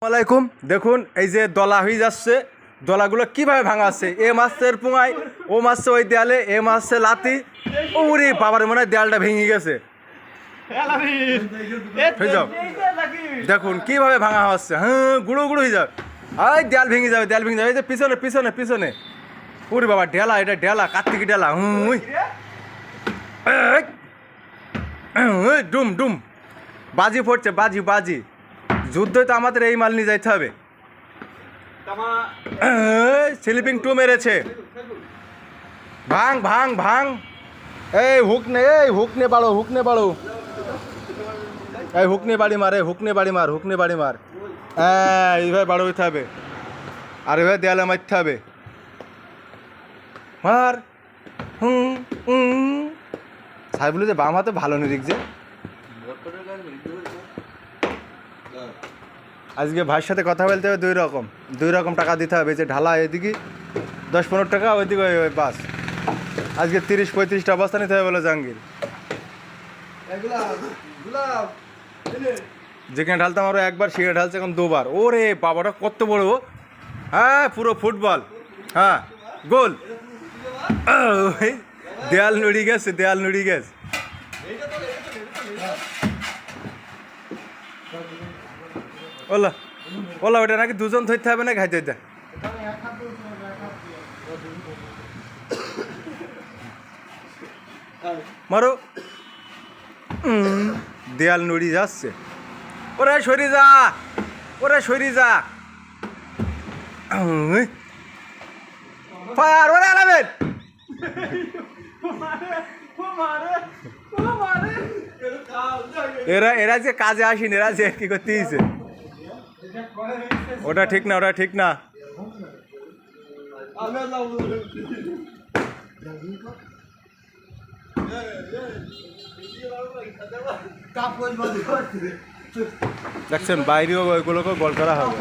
আসসালামাইকুম। দেখুন এই যে দলা হয়ে যাচ্ছে, দলাগুলো কিভাবে ভাঙা আছে। এ মাছের পুঙায়, ও মাছছে ওই দেয়ালে, এ মাছছে লাতি। ওরে বাবার মনে হয় দেয়ালটা ভেঙে গেছে। দেখুন কিভাবে ভাঙা হচ্ছে। হ্যাঁ, গুঁড়ো গুঁড়ো হয়ে যাবে। এই দেয়াল ভেঙে যাবে, দেয়াল ভেঙে যাবে। এই যে পিছনে পিছনে পিছনে, ওরে বাবা ঢেলা, এটা ঢেলা, কার্তিকি ঢেলা। ডুম ডুম বাজি পড়ছে, বাজি বাজি। যুদ্ধই তো আমাদের এই মাল নিয়ে যাইতে হবে। স্লিপিং টু মেরেছে। ভাঙ ভাঙ ভাঙ। এই হুক নে বাড়ো, হুক নে বাড়ো। এই হুক নে বাড়ি মার, হুক নে বাড়ি মার, হুক নে বাড়ি মার। হ্যাঁ, এইভাবে বাড়ো হইতে হবে, আর এভাবে দেয়ালে মারতে হবে। মার। সাহেবুল যে বাম হাতে ভালো নি দেখছে। আজকে ভাইয়ের সাথে কথা বলতে হবে দুই রকম টাকা দিতে হবে। যে ঢালা এদিকে 10-15 টাকা, ওইদিকে ওই বাস। আজকে 30-35টা অবস্থা নিতে হবে বলে জাহাঙ্গীর। যেখানে ঢালতাম আরো একবার, সেখানে ঢালছে এখন দুবার। ওরে বাবাটা কত বড়! হ্যাঁ, পুরো ফুটবল। হ্যাঁ, গোল। দেয়াল নুড়ি গেছে, দেয়াল নুড়ি গেছে। ওলা ওলা, ওটা নাকি দুজন ধরতে হবে না, খাইতে হইতে। মারো। দেয়াল নুড়ি যাচ্ছে। ওরে সরি যা, ওরে সরি যা। ফায়ার, ওরে আলাবেন। এরা যে কাজে আসেনি, এরা যে কি করতে দিয়েছে। ওটা ঠিক না, ওটা ঠিক না। দেখছেন বাইরেও ওইগুলোকে গোল করা হবে।